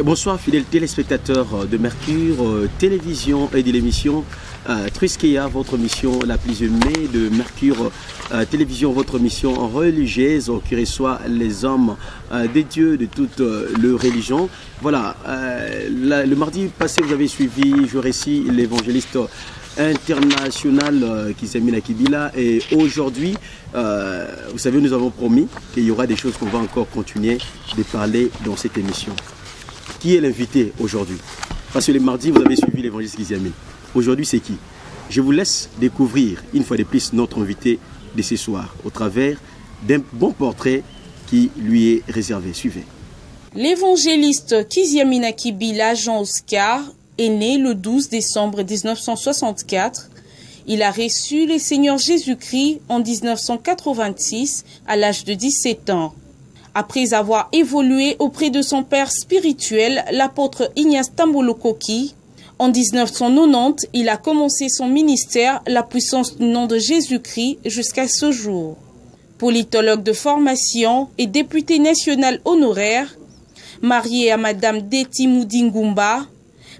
Bonsoir fidèles téléspectateurs de Mercure Télévision et de l'émission Triskeya, votre mission la plus aimée de Mercure Télévision, votre mission religieuse qui reçoit les hommes des dieux de toutes les religions. Voilà, le mardi passé vous avez suivi, je récite l'évangéliste international Kizamina Kibila, et aujourd'hui vous savez, nous avons promis qu'il y aura des choses qu'on va encore continuer de parler dans cette émission. Qui est l'invité aujourd'hui? Parce que le mardi vous avez suivi l'évangéliste Kizamina. Aujourd'hui c'est qui? Je vous laisse découvrir une fois de plus notre invité de ce soir au travers d'un bon portrait qui lui est réservé. Suivez. L'évangéliste Kizamina Kibila Jean Oscar est né le 12 décembre 1964. Il a reçu le Seigneur Jésus-Christ en 1986 à l'âge de 17 ans. Après avoir évolué auprès de son père spirituel, l'apôtre Ignace Tambolo-Koki, en 1990, il a commencé son ministère, la puissance du nom de Jésus-Christ, jusqu'à ce jour. Politologue de formation et député national honoraire, marié à Madame Deti Moudingumba,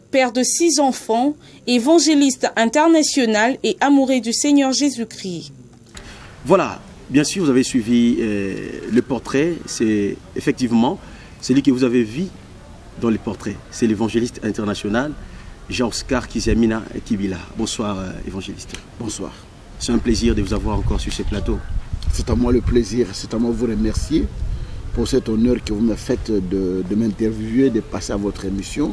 père de 6 enfants, évangéliste international et amoureux du Seigneur Jésus-Christ. Voilà, bien sûr, vous avez suivi le portrait. C'est effectivement celui que vous avez vu dans le portrait. C'est l'évangéliste international Jean-Oscar Kizamina Kibila. Bonsoir, évangéliste. Bonsoir. C'est un plaisir de vous avoir encore sur ce plateau. C'est à moi le plaisir, c'est à moi de vous remercier pour cet honneur que vous me faites de m'interviewer, de passer à votre émission.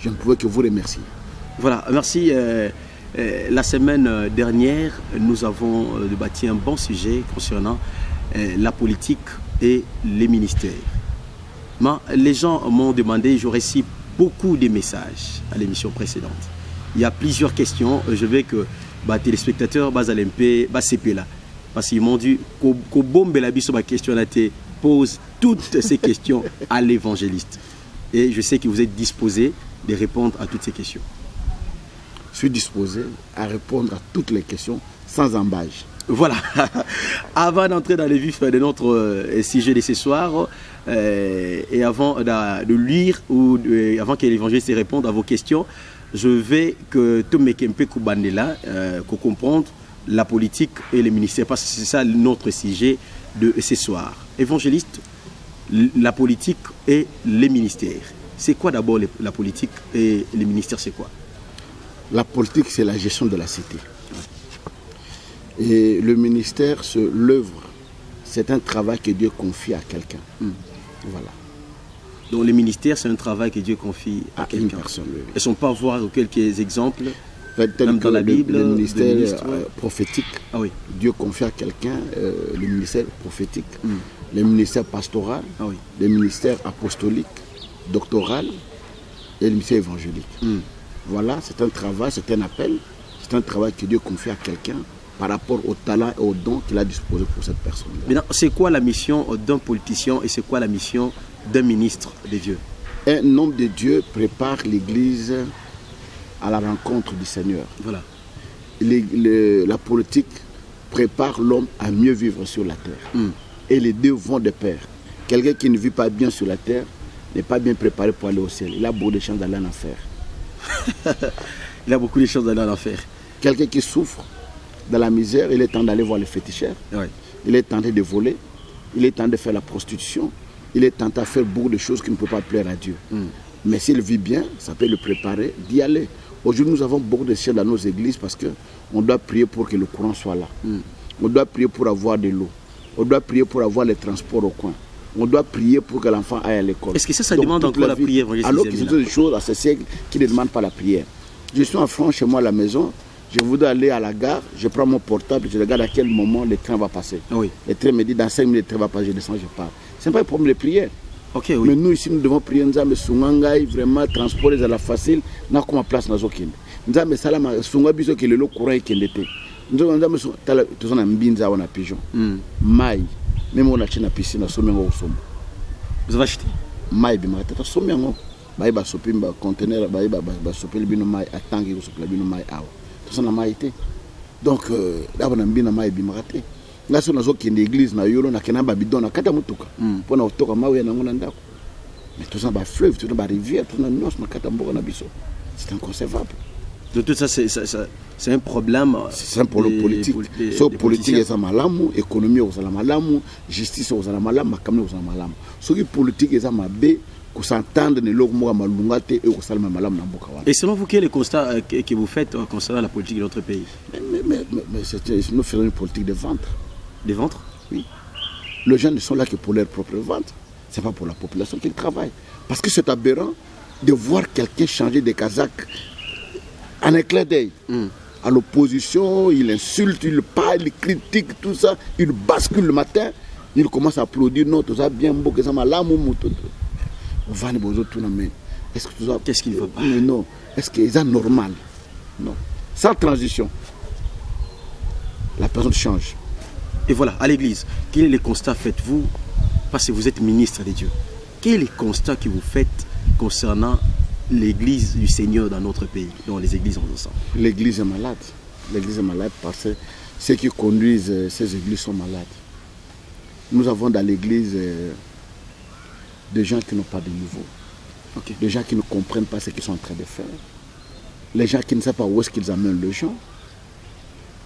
Je ne pouvais que vous remercier. Voilà, merci. La semaine dernière, nous avons débattu un bon sujet concernant la politique et les ministères. Mais les gens m'ont demandé, j'ai reçu beaucoup de messages à l'émission précédente. Il y a plusieurs questions. Je veux que les téléspectateurs CP là. Parce qu'ils m'ont dit que bombe la biso ma question pose toutes ces questions à l'évangéliste. Et je sais que vous êtes disposé de répondre à toutes ces questions. Je suis disposé à répondre à toutes les questions sans embâche. Voilà. Avant d'entrer dans le vif de notre sujet de ce soir, et avant de lire ou avant que l'évangéliste réponde à vos questions, je vais que tout Mekempe Koubandela comprendre la politique et les ministères, parce que c'est ça notre sujet de ce soir. Évangéliste, la politique et les ministères. C'est quoi d'abord la politique et les ministères, c'est quoi? La politique, c'est la gestion de la cité. Et le ministère, l'œuvre, c'est un travail que Dieu confie à quelqu'un. Voilà. Donc les ministères, c'est un travail que Dieu confie à quelqu'un. Une personne. Oui. Est-ce qu'on peut avoir quelques exemples même dans la Bible, le ministère prophétique, oui. Dieu confie à quelqu'un le ministère prophétique, le ministère pastoral, oui. le ministère apostolique, doctoral et le ministère évangélique. Voilà, c'est un travail, c'est un appel, c'est un travail que Dieu confie à quelqu'un par rapport au talent et aux dons qu'il a disposé pour cette personne. Maintenant, c'est quoi la mission d'un politicien et c'est quoi la mission d'un ministre de Dieu? Un homme de Dieu prépare l'Église à la rencontre du Seigneur. Voilà. La politique prépare l'homme à mieux vivre sur la terre. Et les deux vont de pair. Quelqu'un qui ne vit pas bien sur la terre n'est pas bien préparé pour aller au ciel. Il a beaucoup de chances d'aller en enfer. Il a beaucoup de chances d'aller en enfer. Quelqu'un qui souffre dans la misère, il est temps d'aller voir les féticheurs. Oui. Il est tenté de voler. Il est temps de faire la prostitution. Il est tenté de faire beaucoup de choses qui ne peuvent pas plaire à Dieu. Mais s'il vit bien, ça peut le préparer d'y aller. Aujourd'hui, nous avons beaucoup de chiens dans nos églises parce qu'on doit prier pour que le courant soit là. On doit prier pour avoir de l'eau. On doit prier pour avoir les transports au coin. On doit prier pour que l'enfant aille à l'école. Est-ce que ça demande encore la prière? Alors que c'est des choses à ce siècle qui ne demandent pas la prière. Je suis en France chez moi à la maison. Je voudrais aller à la gare. Je prends mon portable. Je regarde à quel moment le train va passer. Oui. Le train me dit dans 5 minutes le train va passer. Je descends, je pars. Ce n'est pas un problème de prière. Okay, oui. Mais nous ici, nous devons prier. Nous avons Sungangai, vraiment transport à la facile. Nous avons comme place dans Zokin. Nous avons Salama, Sungabiso qui est le courant qui est l'été. Nous avons tous un mbinza ou un pigeon. Maï. Même on a acheté une piscine, vous avez acheté maï, bimata, somiango. Baï ba sopi, ba conteneur, baï ba sopi le bino maï, atangi ou sopi le bino maï ao. Tout ça n'a maï été. Donc, là on a mbina maï bimate. Là on a zo qui est l'église na yolo na kenaba bidon na kata mutuka. Pour na otoka mawe na ngona ndako. Mais tout ça, fleuve, tout ça, rivière, tout ça, c'est inconcevable. De tout ça, c'est un problème. C'est un problème politique. Sauf politique, c'est malamu, économie, c'est malamu, justice, c'est malamu, makamé, c'est malamu. Ce qui est politique, c'est malamu, qu'on s'entende, ne l'ouvre malungate et qu'on s'alme malamu dans Bokawan. Et selon vous, quel est le constat que vous faites concernant la politique de notre pays? Mais nous faisons une politique de ventre. Des ventres? Oui. Les gens ne sont là que pour leur propre ventre. Ce n'est pas pour la population qu'ils travaillent. Parce que c'est aberrant de voir quelqu'un changer de casaque en un clin d'œil. À l'opposition, il insulte, il parle, il critique, tout ça. Il bascule le matin, il commence à applaudir. Non, tout ça bien beau, que ça m'a l'âme. Est-ce que tout ça. Qu'est-ce qu'il ne veut pas? Non. Est-ce que c'est normal? Non. Sans transition, la personne change. Et voilà, à l'église, quel est le constat faites-vous, parce que vous êtes ministre de Dieu, quel est le constat que vous faites concernant l'église du Seigneur dans notre pays, dans les églises en ensemble? L'église est malade. L'église est malade parce que ceux qui conduisent ces églises sont malades. Nous avons dans l'église des gens qui n'ont pas de niveau. Okay. Des gens qui ne comprennent pas ce qu'ils sont en train de faire. Les gens qui ne savent pas où est-ce qu'ils amènent les gens.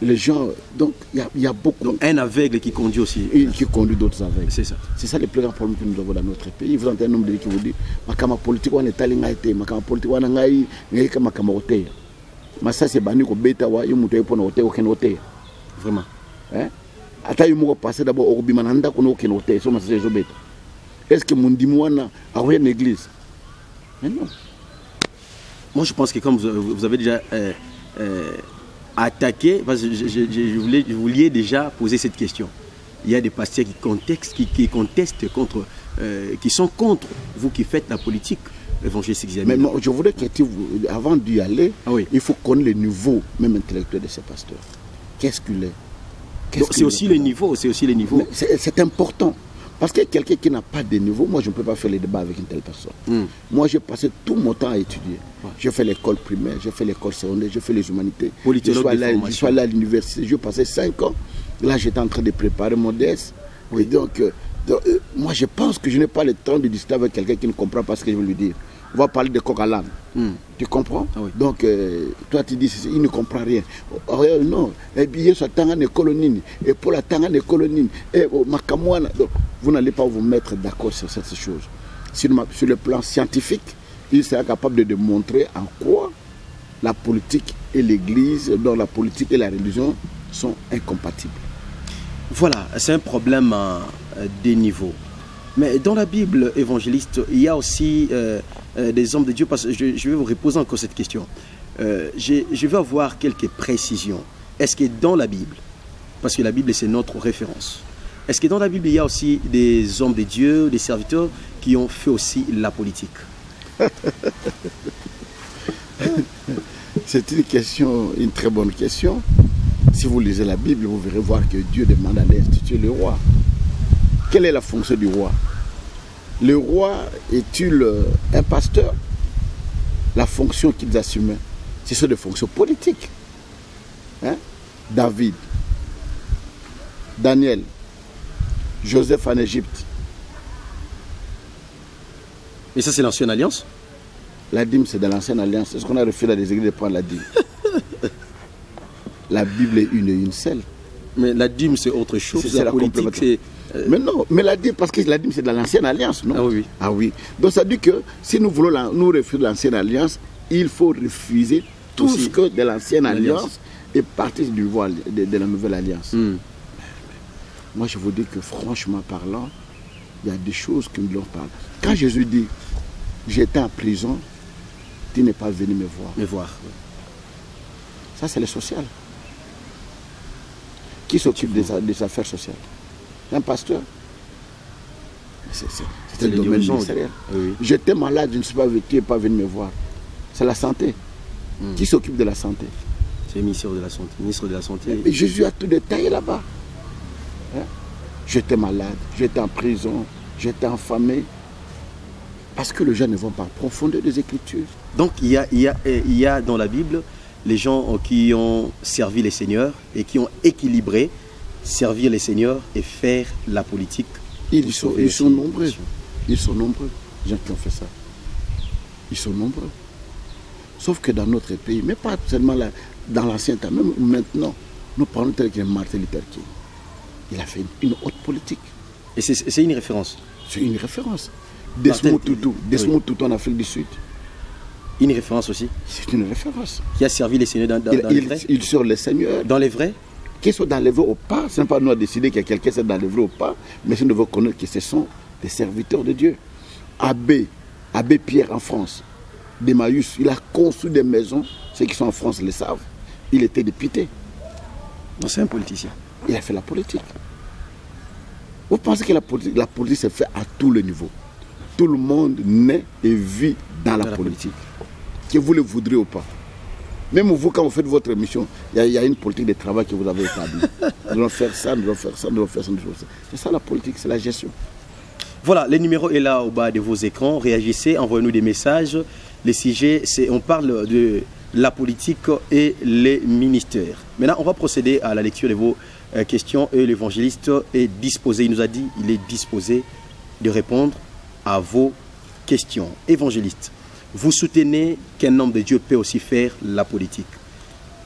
Les gens, donc il y a beaucoup. Donc un aveugle qui conduit aussi. Et qui conduit d'autres aveugles. C'est ça. C'est ça le plus grand problème que nous avons dans notre pays. Vous entendez un homme de qui vous dit Makama politique on est allé ngaïté, Makama politique on a ngaï, ngaï comme Makama hôtel. Mais ça c'est banni ko beta wa yumuto pour hôtel aucun hôtel. Vraiment. Hein? Ata yumuko passer d'abord au bimananda ko aucun hôtel, so c'est zo beta. Est-ce que mon dimouana a une église? Mais non. Moi je pense que comme vous avez déjà attaqué, parce que je voulais déjà poser cette question. Il y a des pasteurs qui contestent contre, qui sont contre vous qui faites la politique évangélistique. Mais moi, je voudrais que avant d'y aller, il faut connaître le niveau même intellectuel de ces pasteurs. Qu'est-ce qu'il est? C'est aussi le niveau, c'est aussi le niveau. C'est important. Parce que quelqu'un qui n'a pas de niveau, moi je ne peux pas faire les débats avec une telle personne. Moi j'ai passé tout mon temps à étudier. J'ai fait l'école primaire, j'ai fait l'école secondaire, j'ai fait les humanités. Je suis allé à l'université, j'ai passé 5 ans. Là j'étais en train de préparer mon DS. Et donc, moi je pense que je n'ai pas le temps de discuter avec quelqu'un qui ne comprend pas ce que je veux lui dire. On va parler de coq à l'âne. Tu comprends? Donc, toi tu dis, il ne comprend rien. Non, les billets sont en école, et pour la tanga école, et makamouana. Vous n'allez pas vous mettre d'accord sur cette chose. Sur le plan scientifique, il sera capable de démontrer en quoi la politique et l'église, dont la politique et la religion sont incompatibles. Voilà, c'est un problème des niveaux. Mais dans la Bible évangéliste, il y a aussi des hommes de Dieu, parce que je vais vous reposer encore cette question. Je vais avoir quelques précisions. Est-ce que dans la Bible, parce que la Bible c'est notre référence, est-ce que dans la Bible il y a aussi des hommes de Dieu, des serviteurs qui ont fait aussi la politique? C'est une question, une très bonne question. Si vous lisez la Bible, vous verrez voir que Dieu demande à l'instituer le roi. Quelle est la fonction du roi? Le roi est-il un pasteur? La fonction qu'ils assumaient, c'est celle de fonction politique. Hein? David, Daniel, Joseph en Égypte. Et ça, c'est l'ancienne alliance? La dîme, c'est dans l'ancienne alliance. Est-ce qu'on a refusé à des églises de prendre la dîme? La Bible est une seule. Mais la dîme, c'est autre chose. C'est la politique, c'est... Mais non, mais la dîme, parce que la dîme, c'est dans l'ancienne alliance, non? Ah oui. Ah oui. Donc ça dit que si nous voulons nous refuser l'ancienne alliance, il faut refuser tout ce que de l'ancienne alliance et partir du voile de la nouvelle alliance. Moi, je vous dis que franchement parlant, il y a des choses qui me l'ont parlé. Quand Jésus dit, j'étais en prison, tu n'es pas venu me voir. Me voir. Ça, c'est le social. Qui s'occupe des affaires sociales? Un pasteur. C'est le domaine ministériel. Oui. J'étais malade, je ne suis pas venu, tu n'es pas venu me voir. C'est la santé. Qui s'occupe de la santé? C'est le ministre de la Santé. Ministre de la Santé. Mais Jésus a tout détaillé là-bas. Hein? J'étais malade, j'étais en prison, j'étais affamé. Parce que les gens ne vont pas en profondeur des Écritures. Donc il y a dans la Bible les gens qui ont servi les seigneurs et qui ont équilibré servir les seigneurs et faire la politique. Ils sont nombreux. Ils sont nombreux. gens qui ont fait ça. Ils sont nombreux. Sauf que dans notre pays, mais pas seulement là, dans l'ancien temps, même maintenant, nous parlons tel que Martin Luther King. Il a fait une haute politique. Et c'est une référence. C'est une référence. Desmond Tutu en Afrique du Sud. Une référence aussi. C'est une référence. Qui a servi les seigneurs dans les vrais. Il sort les seigneurs. Dans les vrais. Qui sont dans les vrais ou pas. Ce n'est pas nous à décider que quelqu'un est dans les vrais ou pas. Mais si nous devons connaître que ce sont des serviteurs de Dieu. Abbé Pierre en France, d'Emmaüs, il a construit des maisons. Ceux qui sont en France le savent. Il était député. Non, c'est un politicien. Il a fait la politique. Vous pensez que la politique se fait à tous les niveaux. Tout le monde naît et vit dans la politique. Que vous le voudrez ou pas. Même vous, quand vous faites votre émission, il y a une politique de travail que vous avez établie. Nous allons faire ça, nous allons faire ça, nous allons faire ça, nous allons faire ça. C'est ça la politique, c'est la gestion. Voilà, le numéro est là au bas de vos écrans. Réagissez, envoyez-nous des messages. Les sujets, on parle de la politique et les ministères. Maintenant, on va procéder à la lecture de vos questions et l'évangéliste est disposé. Il nous a dit qu'il est disposé de répondre à vos questions. Évangéliste, vous soutenez qu'un homme de Dieu peut aussi faire la politique.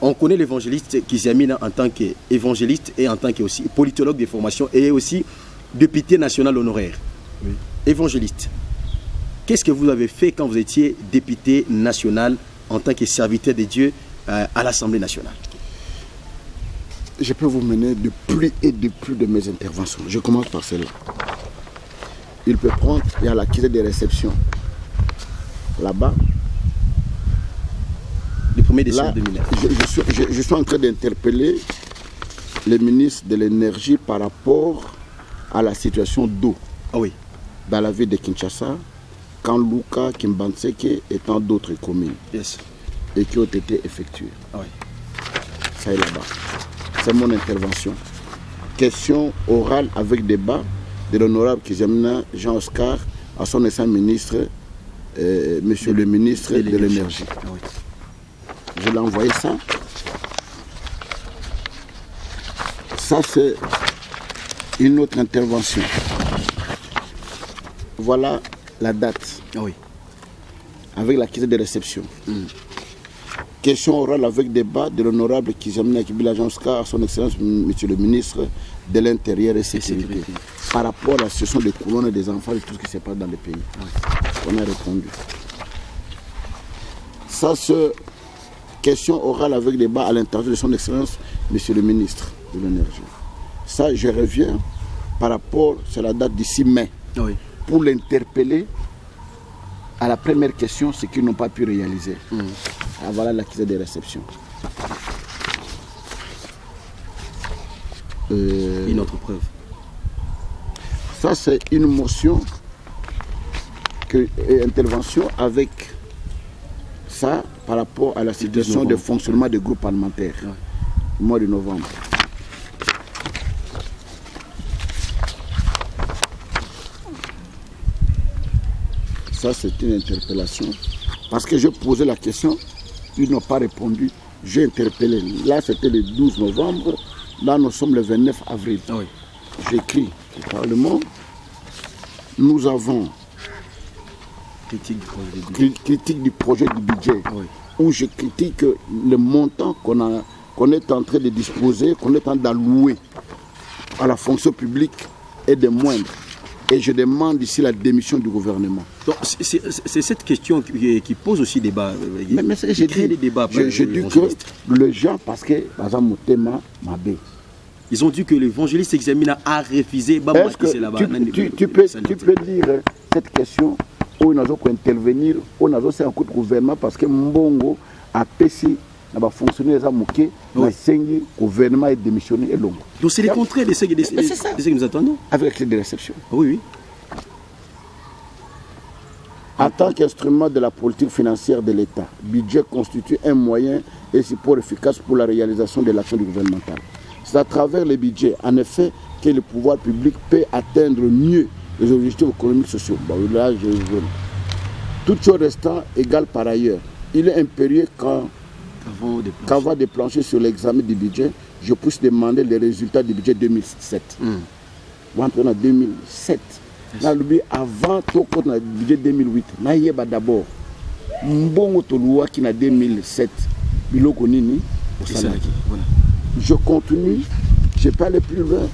On connaît l'évangéliste Kiziamina en tant qu'évangéliste et en tant que aussi politologue de formation et aussi député national honoraire. Oui. Évangéliste, qu'est-ce que vous avez fait quand vous étiez député national en tant que serviteur de Dieu à l'Assemblée nationale? Je peux vous mener de plus et de plus de mes interventions. Je commence par celle-là. Il peut prendre, il y a la quête des réceptions. Là-bas. Le 1er décembre 2009. Je suis en train d'interpeller le ministre de l'Énergie par rapport à la situation d'eau. Ah oui. Dans la ville de Kinshasa, Kanluka, Kimbanseke et tant d'autres communes. Yes. Et qui ont été effectuées. Ah oui. Ça est là-bas. C'est mon intervention. Question orale avec débat de l'honorable Kiziamina Jean-Oscar à son excellent ministre, monsieur le ministre de l'Énergie. Ah oui. Je l'ai envoyé ça. Ça, c'est une autre intervention. Voilà la date. Ah oui. Avec la caisse de réception. Question orale avec débat de l'honorable Kiziamina Jean-Oscar à son excellence, monsieur le ministre de l'Intérieur et Sécurité. Par rapport à la situation des colonnes et des enfants et tout ce qui se passe dans le pays. Oui. On a répondu. Ça, c'est question orale avec débat à l'intention de son excellence, monsieur le ministre de l'Énergie. Ça, je reviens par rapport, c'est la date du 6 mai, oui, pour l'interpeller à la première question, ce qu'ils n'ont pas pu réaliser. Ah, voilà l'accusé des réceptions. Une autre preuve. Ça, c'est une motion et intervention avec ça par rapport à la situation de fonctionnement des groupes parlementaires. Ouais. Au mois de novembre. Ça, c'est une interpellation. Parce que je posais la question, ils n'ont pas répondu. J'ai interpellé. Là, c'était le 12 novembre. Là, nous sommes le 29 avril. Ah oui. J'écris au Parlement. Nous avons critique du projet du budget. Oui. Où je critique le montant qu'on est en train de disposer, qu'on est en train d'allouer à la fonction publique est de moindre. Et je demande ici la démission du gouvernement. C'est cette question qui pose aussi débat. Mais j'ai créé des débats. Je dis que les gens, parce que, par exemple, mon thème Mabé. Ils ont dit que l'évangéliste Examina a refusé. Est-ce que tu peux dire cette question où nous allons intervenir, où nous allons faire un coup de gouvernement parce que Mbongo a péché. Va fonctionner le gouvernement est démissionné et long. Donc c'est le contraire de ce que nous attendons. Avec les réceptions. Oui, oui. En tant qu'instrument de la politique financière de l'État, le budget constitue un moyen et support efficace pour la réalisation de l'action gouvernementale. C'est à travers le budget, en effet, que le pouvoir public peut atteindre mieux les objectifs économiques et sociaux. Bon, là, toute chose restant égale par ailleurs, il est impérieux qu'avant de plancher sur l'examen du budget, je puisse demander les résultats du budget 2007. On entre en 2007. Avant le budget 2008, d'abord, qui en 2007, je continue, je peux aller plus loin.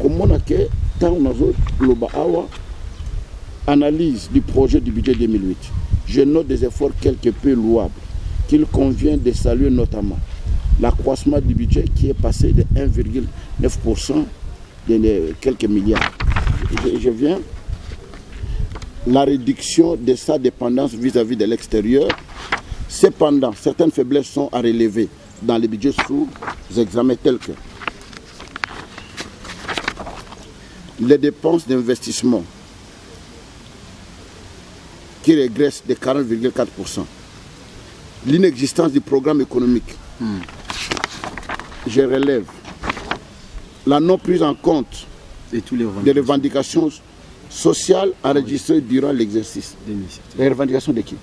Comme on a que tant analyse du projet du budget 2008, je note des efforts quelque peu louables qu'il convient de saluer, notamment l'accroissement du budget qui est passé de 1,9% de quelques milliards. Je viens la réduction de sa dépendance vis-à-vis de l'extérieur. Cependant, certaines faiblesses sont à relever dans les budgets sous-examen tels que les dépenses d'investissement qui régressent de 40,4%. L'inexistence du programme économique. Je relève la non prise en compte des revendications sociales enregistrées durant l'exercice. Les revendications de qui?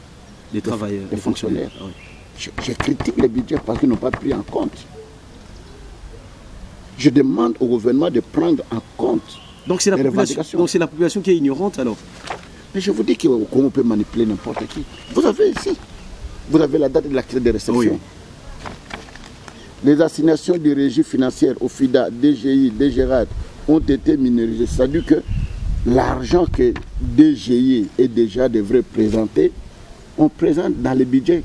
Des travailleurs, des fonctionnaires. Je critique les budgets parce qu'ils n'ont pas pris en compte. Je demande au gouvernement de prendre en compte. Donc c'est la population qui est ignorante alors. Mais je vous dis qu'on peut manipuler n'importe qui. Vous avez ici, vous avez la date de l'acte de réception. Oui. Les assignations des régies financières au FIDA, DGI, DGRAD ont été minorisées. C'est-à-dire que l'argent que DGI et déjà devrait présenter, on présente dans le budget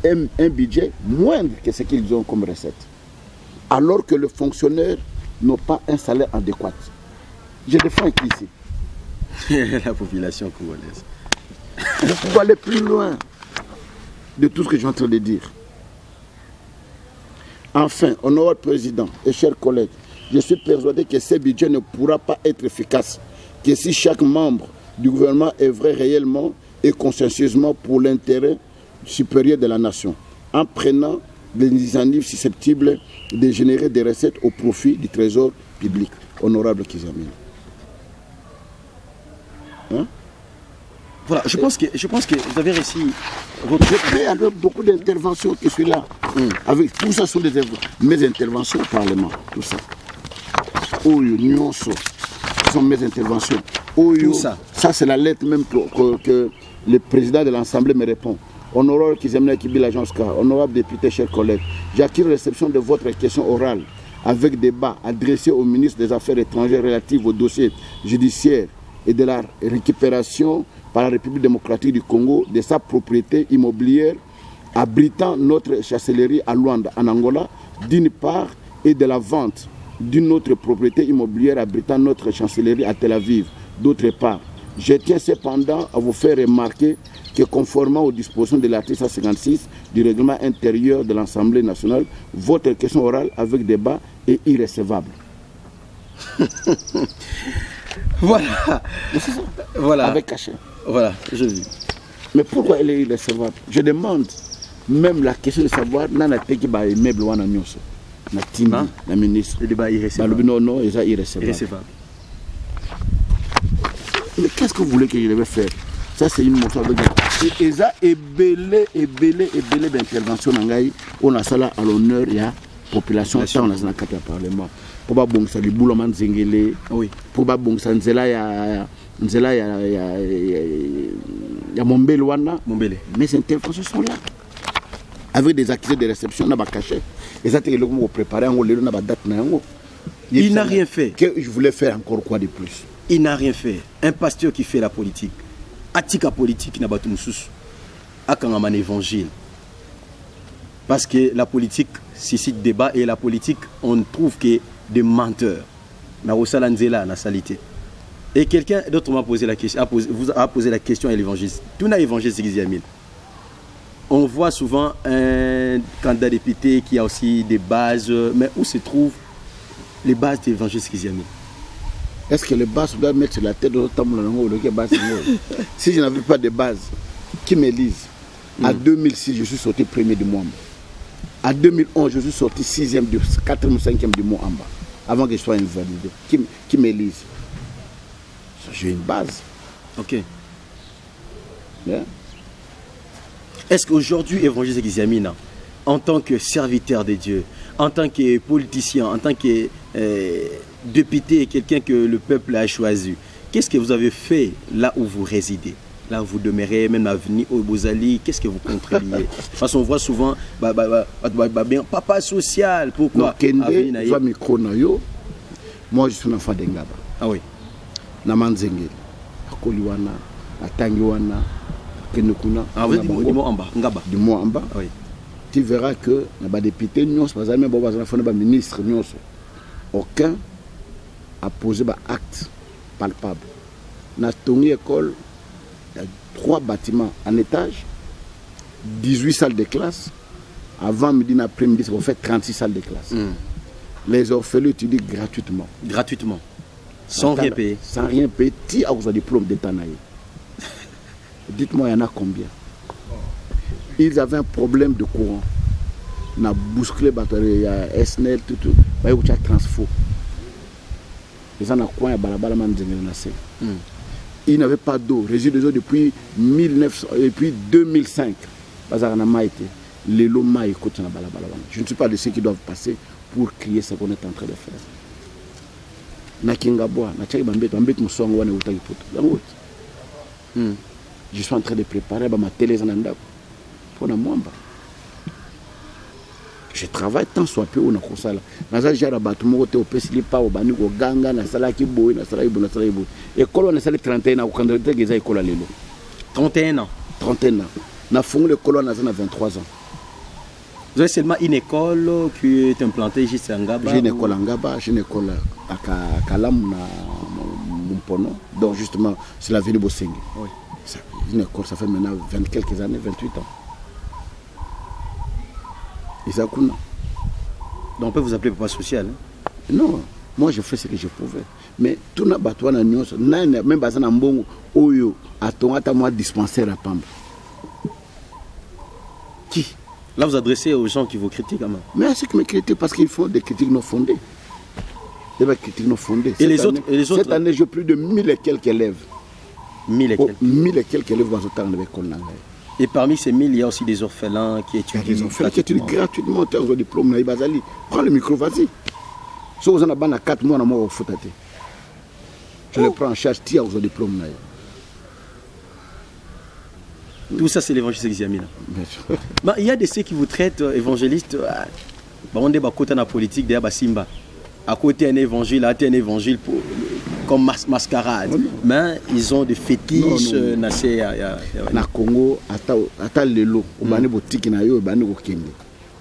un budget moindre que ce qu'ils ont comme recette. Alors que les fonctionnaires n'ont pas un salaire adéquat. Je défends qui ici? La population congolaise. Je peux aller plus loin de tout ce que je suis en train de dire. Enfin, honorable président et chers collègues, je suis persuadé que ce budget ne pourra pas être efficace que si chaque membre du gouvernement œuvrait réellement et consciencieusement pour l'intérêt supérieur de la nation, en prenant des initiatives susceptibles de générer des recettes au profit du trésor public. Honorable Kizamine. Hein? Voilà, je pense que vous avez réussi votre... Je fais avec beaucoup d'interventions que je suis là. Avec tout ça sont mes interventions au Parlement. Tout ça. Ce sont mes interventions. Tout ça. Ça c'est la lettre même que le président de l'Assemblée me répond. Honorable Kizamina Kibila Jonska, honorable député, chers collègues, j'acquiers réception de votre question orale avec débat adressé au ministre des Affaires étrangères relative au dossier judiciaire et de la récupération par la République démocratique du Congo de sa propriété immobilière abritant notre chancellerie à Luanda, en Angola, d'une part, et de la vente d'une autre propriété immobilière abritant notre chancellerie à Tel Aviv, d'autre part. Je tiens cependant à vous faire remarquer que conformément aux dispositions de l'article 156 du règlement intérieur de l'Assemblée nationale, votre question orale avec débat est irrécevable. Voilà. Voilà. Avec cachet. Voilà, je vis. Mais pourquoi elle est irrécevable? Je demande même la question de savoir, nana teki ba immeuble wana nyonso. Na tima, la ministre. Le débat est irrécevable. Non, il est irrécevable. Mais qu'est-ce que vous voulez que je devais faire? Ça, c'est une motion avec des... Et ça, ébélé d'intervention on a ça là à l'honneur, il y a population, ça on a ça dans le cadre du Parlement. Pour pas bon ça du boulot manzengele. Oui. Pour pas bon ça nzela ya Mombele wana. Mombele. Mais ces interventions sont là. Avec des accusés de réception n'a pas caché. Et ça c'est le comment préparer en le n'a pas date na yango. Il n'a rien fait. Que je voulais faire encore quoi de plus? Il n'a rien fait. Un pasteur qui fait la politique. Atika politique n'a pas tout sous. Akangaman évangile. Parce que la politique suscite débat et la politique, on trouve que des menteurs. Et quelqu'un d'autre m'a posé la question, vous a posé la question à l'évangéliste. Tout n'a évangéliste Giziamine. On voit souvent un candidat député qui a aussi des bases, mais où se trouvent les bases de l'évangéliste Giziamine? Est-ce que les bases doivent mettre sur la tête de l'autre base? Si je n'avais pas de base, qui me lisent? À 2006, je suis sorti premier du monde. À 2011, je suis sorti 6e, 4e, 5e du monde en bas. Avant que je sois invalidé. Qui me lisent? J'ai une base. Ok. Yeah. Est-ce qu'aujourd'hui, évangéliste Giziamina, en tant que serviteur de Dieu, en tant que politicien, en tant que député, quelqu'un que le peuple a choisi, qu'est-ce que vous avez fait là où vous résidez? Là où vous demeurez, même l'avenir au Bozali, qu'est-ce que vous contribuez? Parce qu'on voit souvent, papa social, pourquoi? Moi, je suis un enfant d'Engaba. Ah oui. Namanzenge, Akoliwana, Atangiwana, Kenukuna. Ah vous êtes du mot en bas, Ngaba. Du mot en bas. Oui. Tu verras que les députés, les ministres, aucun a posé un acte palpable. Dans ton école, il y a 3 bâtiments en étage, 18 salles de classe. Avant midi, après-midi, on fait 36 salles de classe. Les orphelins étudient gratuitement. Gratuitement. Sans rien payer. Sans rien payer. Tu as un diplôme d'État. Dites-moi, il y en a combien? Ils avaient un problème de courant. On a bousculé il y a SNL, tout. Il y a un transfo. Ils en ont quoi? Ils n'avaient pas d'eau. Résidus de eau depuis 2005. Les lots maïs. Je ne suis pas de ceux qui doivent passer pour crier ce qu'on est en train de faire. Je suis en train de préparer ma télé. Je travaille tant soit peu on a comme ça là. Naza jara batumo te opesili pa obani ko ganga na sala ki boy na sala ibu na sala ibu. École on a sala 31 ans au candidat geza école lelo. 31 ans. 31 ans. Na fongu l'école na 23 ans. Vous avez seulement une école qui est implantée juste à Ngaba? J'ai une école à Ngaba, j'ai une école à Kalam na Mumpono. Donc justement, c'est la ville Bosengue. Oui. Une école, ça fait maintenant 20 quelques années, 28 ans. Donc on peut vous appeler papa social, hein? Non, moi je fais ce que je pouvais. Mais tout n'a pas de nuance. Même si on a un bon oyo, à moi dispensaire à Pamba. Qui? Là vous adressez aux gens qui vous critiquent quand même. Mais à ceux qui me critiquent parce qu'ils font des critiques non fondées. Des critiques non fondées. Et les autres? Cette année j'ai plus de 1000 et quelques élèves. 1000 et quelques? 1000 et quelques élèves dans ce temps de l'école. Et parmi ces 1000, il y a aussi des orphelins qui étudient. Des orphelins qui étudient gratuitement. Tu as un diplôme, prends le micro, vas-y. Si vous en avez 4 mois, au foot. Je le prends en charge, tu as un diplôme. Tout ça, c'est l'évangéliste Examina. Il y a des ceux qui vous traitent évangéliste. On est à côté de la politique, derrière Simba. À côté d'un évangile, à un évangile comme mascarade. Mais ils ont des fétiches. Na Congo, à l'élo, au boutique na yo,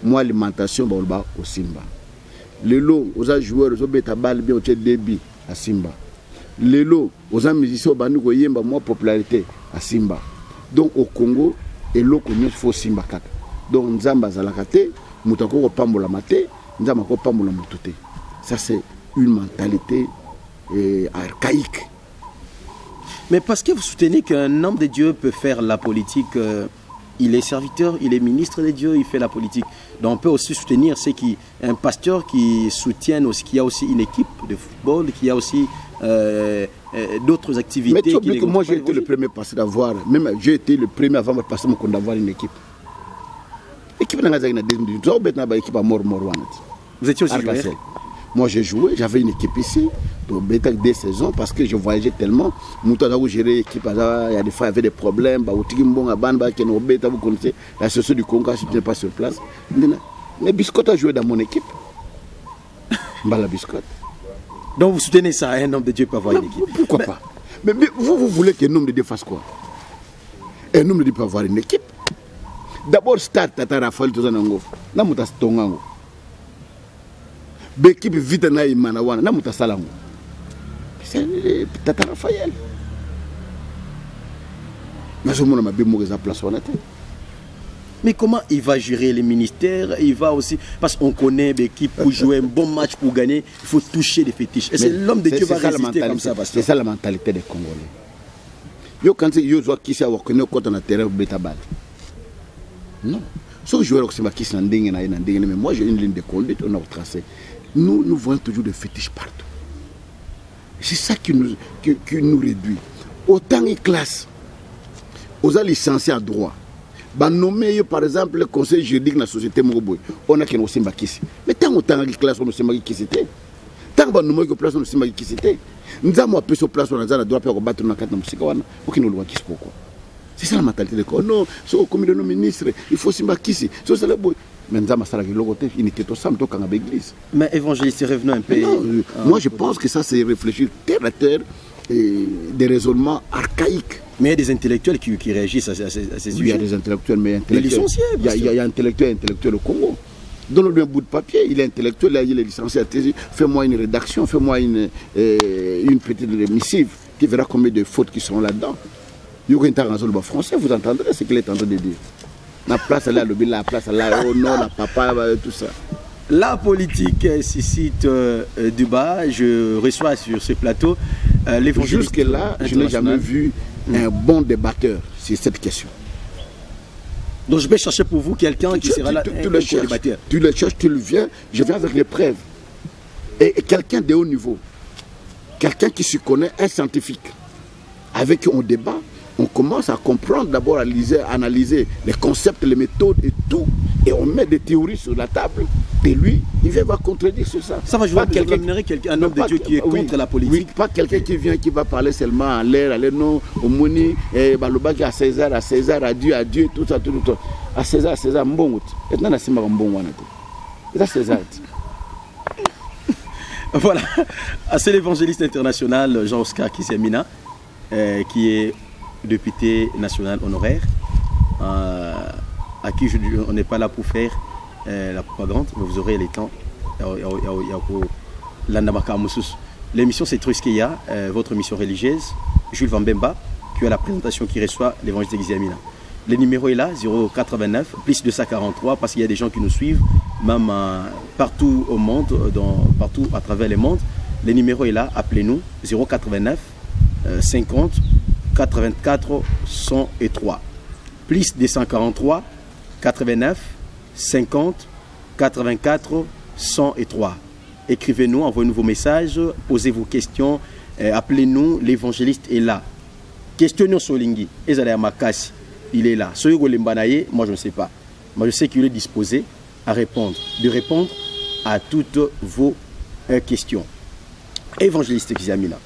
moi alimentation au Simba. L'élo, aux joueurs, aux bêta balle bien au débit à Simba. L'élo, aux musiciens, au yemba moi popularité à Simba. Donc au Congo, l'élo connaît faut Simba kaka. Donc Nzamba zalakate, mutako pambola mate, Nzamba ko pambola mutute. Ça c'est une mentalité archaïque. Mais parce que vous soutenez qu'un homme de Dieu peut faire la politique, il est serviteur, il est ministre de Dieu, il fait la politique. Donc on peut aussi soutenir un pasteur qui soutient aussi, qui a aussi une équipe de football, qui a aussi d'autres activités. Mais tu oublies que moi j'ai été le premier pasteur d'avoir, même j'ai été le premier avant de passer d'avoir une équipe. Équipe n'a pas une équipe à mort. Vous étiez aussi joueur? Moi j'ai joué, j'avais une équipe ici, donc des saisons parce que je voyageais tellement. Moutaga gérer l'équipe, il y a des fois il y avait des problèmes. Vous connaissez la société du Congo, je n'étais pas sur place. Mais Biscotte a joué dans mon équipe. La Biscotte. Donc vous soutenez ça, un homme de Dieu peut avoir une équipe? Pourquoi pas? Mais vous voulez qu'un homme de Dieu fasse quoi? Un homme de Dieu peut avoir une équipe. D'abord, start Tata Raphaël Tozanango. Namuta Stongango. L'équipe vite na imanawana na mutasalango. C'est Tata Raphaël. Mais comment il va gérer les ministères? Il va aussi, parce qu'on connaît l'équipe pour jouer un bon match, pour gagner, il faut toucher les fétiches. Et c'est l'homme de Dieu va résister comme ça. C'est ça la mentalité des Congolais. Yo quand yo zo qui sait avoir connu quand on a terrain bêta balle. Non. Ce joueur qui qui s'en dingue mais moi j'ai une ligne de conduite, on a tracé. Nous voyons toujours des fétiches partout. C'est ça qui nous réduit. Autant de classes, aux licenciés à droit, nommé par exemple le conseil juridique de la société Mogoboy, on a qu'un Osimba Kissi. Mais tant de classes, on a Osimba Kissi. Tant que nous avons place, nous avons qui c'était. Nous avons appelé sur place, on a droit de battre dans 4 ans. Aucun ne pourquoi. C'est ça la mentalité de quoi. Non, c'est comme le ministre, il faut s'y battre ici. C'est ça le boy. Mais nous avons ça, il était tout ça, nous avons l'église. Mais évangéliste, revenons un peu. Moi, je pense que ça, c'est réfléchir terre à terre et des raisonnements archaïques. Mais il y a des intellectuels qui réagissent à ces sujets. Il y a des intellectuels, mais intellectuels. Les licenciés, il y a intellectuel au Congo. Donne-lui un bout de papier, il est intellectuel, il est licencié à thèse. Fais-moi une rédaction, fais-moi une petite missive. Tu verras combien de fautes qui sont là-dedans. Il y a un français, vous entendrez ce qu'il est en train de dire. La place là, la place là, oh non, la papa, tout ça. La politique suscite du bas. Je reçois sur ce plateau l'évangéliste. Jusque-là, je n'ai jamais vu un bon débatteur sur cette question. Donc je vais chercher pour vous quelqu'un qui sera là. Tu le cherches, tu le viens, je viens avec les preuves. Et quelqu'un de haut niveau, quelqu'un qui se connaît, un scientifique, avec qui on débat, on commence à comprendre d'abord, à analyser les concepts, les méthodes et tout, et on met des théories sur la table, et lui, il vient va contredire sur ça. Ça va jouer un homme de Dieu qui est contre la politique. Oui, pas quelqu'un qui vient, qui va parler seulement en l'air, aller non, au Moni, Baloba à César, à Dieu, tout ça, tout ça. À César, bon, et non, c'est un bon one. C'est César. Voilà, c'est l'évangéliste international Jean-Oscar Kizemina, qui est député national honoraire, à qui on n'est pas là pour faire la propagande, mais vous aurez les temps. L'émission c'est Truskeya, votre émission religieuse, Jules Vambemba, qui a la présentation qui reçoit l'évangéliste Kizemina. Le numéro est là, 089, plus 243, parce qu'il y a des gens qui nous suivent, même partout au monde, partout à travers le monde. Le numéro est là, appelez-nous, 089 50 84 103. Plus 243, 89 50 84 103. Écrivez-nous, envoyez-nous vos messages, posez vos questions, appelez-nous, l'évangéliste est là. Questionnons Solingi, il est là. Moi je ne sais pas. Moi je sais qu'il est disposé à répondre, à toutes vos questions. Évangéliste Kizemina,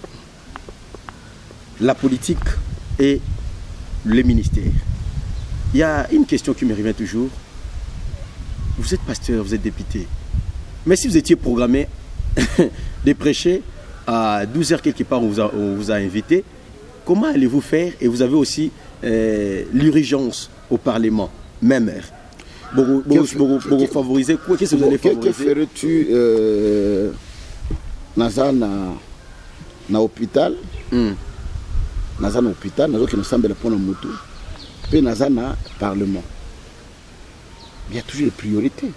la politique et les ministères. Il y a une question qui me revient toujours. Vous êtes pasteur, vous êtes député. Mais si vous étiez programmé de prêcher à 12h quelque part où on vous a invité, comment allez-vous faire? Et vous avez aussi l'urgence au Parlement, même heure. Pour favoriser quoi? Qu'est-ce que vous allez favoriser? Que ferais-tu dans l'hôpital? Dans un hôpital, nous qui nous semble pour le moto, puis dans un parlement. Il y a toujours des priorités.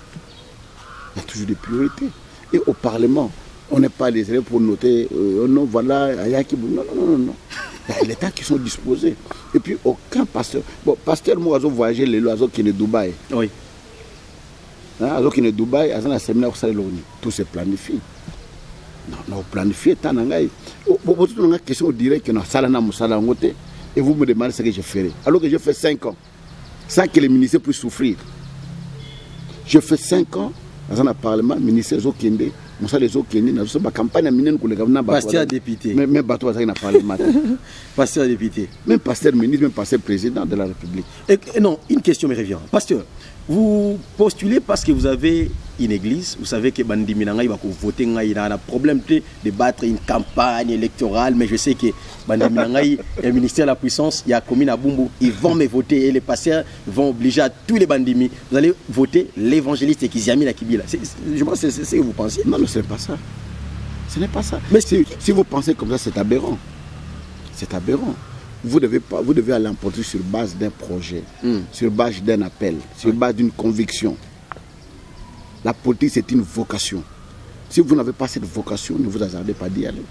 Il y a toujours des priorités. Et au parlement, on n'est pas les élèves pour noter, non, voilà, il y a qui. Non. Il y a les temps qui sont disposés. Et puis aucun pasteur. Bon, pasteur, moi, j'ai voyagé les lois qui sont Dubaï. Oui. Hein, qui sont Dubaï, à un séminaire, tout se planifie. Non, planifié tant d'angaï. Vous avez une question directe que nous allons et vous me demandez ce que je ferai. Alors que je fais 5 ans, sans que les ministres puissent souffrir. Je fais 5 ans dans un parlement, ministère Zokende, Moussa les Zokende, dans une campagne minine que les gouvernements. Pasteur député. Même bateau dans un parlement. Pasteur député. Même pasteur ministre, même pasteur président de la République. Et non, une question me revient. Pasteur, vous postulez parce que vous avez une église, vous savez que Bandi Minanga va voter, il a un problème de battre une campagne électorale, mais je sais que Bandi Minanga, le ministère de la Puissance, il y a commune à Bumbu, ils vont me voter et les pasteurs vont obliger à tous les bandits, vous allez voter l'évangéliste Kizemina Kibila. Je pense que c'est ce que vous pensez. Non, ce n'est pas ça. Ce n'est pas ça. Mais si vous pensez comme ça, c'est aberrant. C'est aberrant. Vous devez aller emporter sur base d'un projet, sur base d'un appel, sur base d'une conviction. La politique, c'est une vocation. Si vous n'avez pas cette vocation, ne vous hasardez pas d'y aller.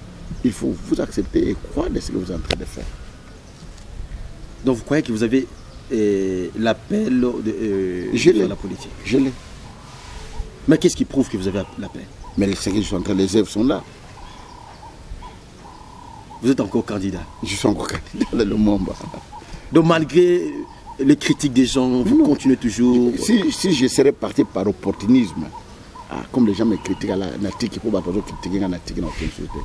Il faut vous accepter et croire de ce que vous êtes en train de faire. Donc vous croyez que vous avez l'appel de la politique? Je l'ai. Mais qu'est-ce qui prouve que vous avez l'appel? Mais ce que je suis en train de les œuvres sont là. Vous êtes encore candidat? Je suis encore candidat dans le monde. Donc malgré les critiques des gens, vous continuez toujours? Si je serais parti par opportunisme, comme les gens me critiquent à l'article, il faut critiquer un article dans aucune société.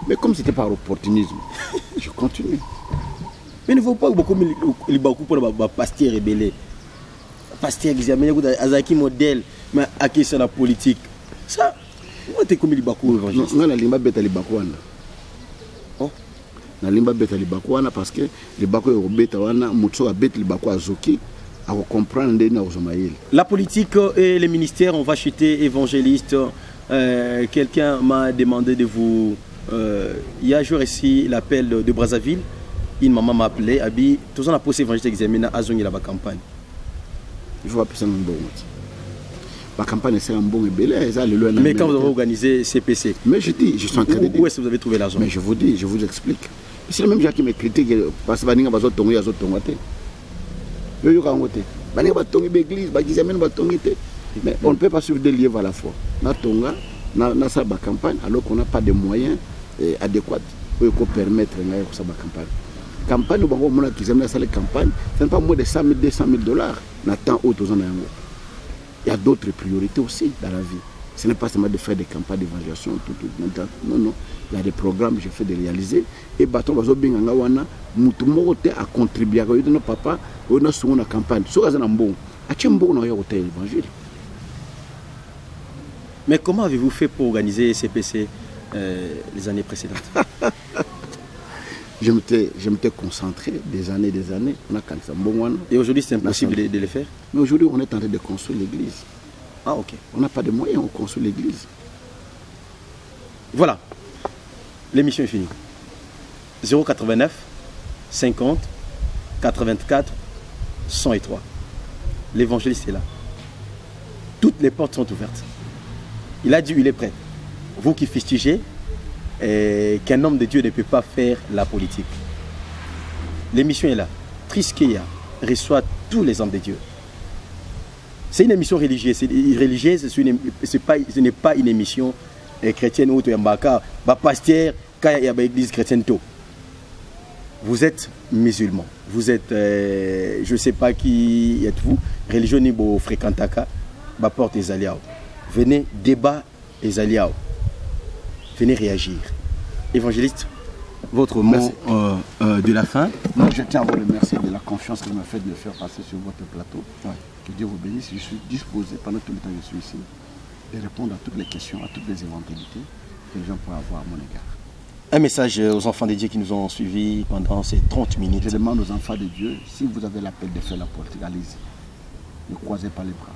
Mais comme c'était par opportunisme, je continue. Mais il ne faut pas beaucoup pour le pasteur rebelle. Pasteur qui a Azaki modèle, mais à qui c'est la politique. Ça, on est comme il beaucoup évangéliste. Non, la limba bête li bakwana. Oh, la limba bête li bakwana parce que les bako yo beta wana mutso a bête li bako azoki à comprendre ndena ozomaïl. La politique et les ministères, on va chuter évangéliste. Quelqu'un m'a demandé de vous. Il y a un jour ici l'appel de Brazzaville. Une maman m'a appelé, Abi, tout ça a posé évangéliste examiné à Zongi la campagne. Il faut appeler ça un bon. La campagne c'est un bon et belé. Mais quand vous avez organisé CPC, mais je dis, je suis en train de dire. Où est-ce que vous avez trouvé l'argent? Mais je vous dis, je vous explique. C'est le même gens qui me critiquent parce que Baninga va tongi à tongote. Yo yo kangote. Baninga va tongi l'église, ba examiner ba tongi te. Mais on ne peut pas suivre deux livres à la fois. Na tonga, na sa campagne alors qu'on n'a pas de moyens adéquats pour permettre ngayo sa campagne. Campagne au Bango Mona qui examine ça les campagnes, ce n'est pas moins de 100 000, 200 000 $. N'attend autres en Yango. Il y a d'autres priorités aussi dans la vie. Ce n'est pas seulement de faire des campagnes d'évaluation, tout. Non, non. Il y a des programmes que je fais de réaliser. Et Baton Bazo Binganga Wana, Moutumote a contribué à notre papa, on a souvent la campagne. Ce qui est un bon. On a l'évangile. Mais comment avez-vous fait pour organiser CPC les années précédentes? Je m'étais concentré des années. On a quand bon. Et aujourd'hui, c'est impossible de le faire? Mais aujourd'hui, on est en train de construire l'église. Ah, ok. On n'a pas de moyens, on construit l'église. Voilà. L'émission est finie. 089 50 84 103. L'évangéliste est là. Toutes les portes sont ouvertes. Il a dit, il est prêt. Vous qui fustigez, qu'un homme de Dieu ne peut pas faire la politique. L'émission est là. Triskeya reçoit tous les hommes de Dieu. C'est une émission religieuse. Ce n'est pas une émission chrétienne ou pasteur, il y a une église chrétienne. Vous êtes musulman. Vous êtes, je ne sais pas qui êtes-vous, religion niveau fréquentaka, porte les aliaos. Venez débat les aliaos. Venez réagir. Évangéliste, votre mot de la fin. Non, je tiens à vous remercier de la confiance que vous m'avez fait de me faire passer sur votre plateau. Ouais. Que Dieu vous bénisse. Je suis disposé pendant tout le temps que je suis ici de répondre à toutes les questions, à toutes les éventualités que les gens pourraient avoir à mon égard. Un message aux enfants de Dieu qui nous ont suivis pendant ces 30 minutes. Je demande aux enfants de Dieu, si vous avez l'appel de faire la politique, allez-y. Ne croisez pas les bras.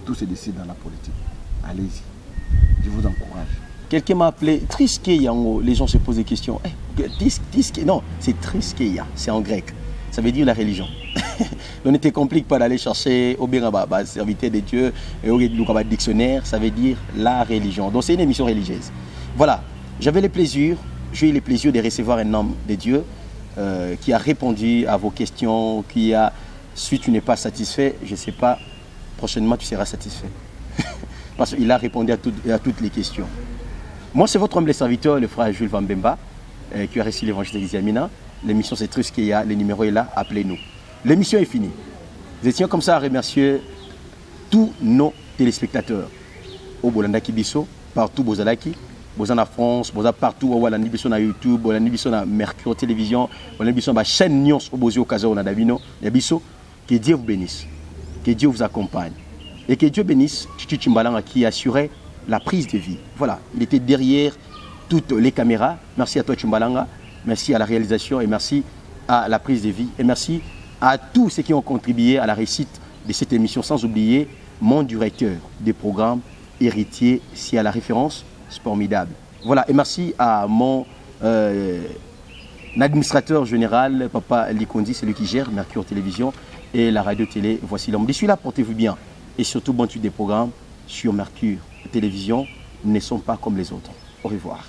Tout se décide dans la politique. Allez-y. Je vous encourage. Quelqu'un m'a appelé Triskeya. Les gens se posent des questions. Non, c'est Triskeya. C'est en grec. Ça veut dire la religion. On ne te complique pas d'aller chercher au serviteur de Dieu et au dictionnaire. Ça veut dire la religion. Donc c'est une émission religieuse. Voilà. J'ai eu le plaisir de recevoir un homme de Dieu qui a répondu à vos questions, qui a, si tu n'es pas satisfait, je ne sais pas, prochainement tu seras satisfait. Parce qu'il a répondu à toutes les questions. Moi, c'est votre humble serviteur, le frère Jules Vambemba, qui a reçu l'évangile d'Examina. L'émission, c'est Triskeya, le numéro est là, appelez-nous. L'émission est finie. Je tiens comme ça à remercier tous nos téléspectateurs. Au Bolanda Kibiso, partout Bozalaki, Bozana France, Bozana partout, au Nibiso na YouTube, au Nibiso na Mercure Télévision, au Nibiso na chaîne Nyons, au Bozio Kazo na Davino, Nibiso, que Dieu vous bénisse, que Dieu vous accompagne. Et que Dieu bénisse Chichi Chimbalanga qui assurait la prise de vie. Voilà, il était derrière toutes les caméras. Merci à toi Chimbalanga, merci à la réalisation et merci à la prise de vie. Et merci à tous ceux qui ont contribué à la réussite de cette émission, sans oublier mon directeur des programmes, héritier, si à la référence, c'est formidable. Voilà, et merci à mon administrateur général, Papa Likondi, celui qui gère Mercure Télévision et la radio-télé. Voici l'homme. D'ici là, portez-vous bien. Et surtout, bon suite des programmes sur Mercure Télévision ne sont pas comme les autres. Au revoir.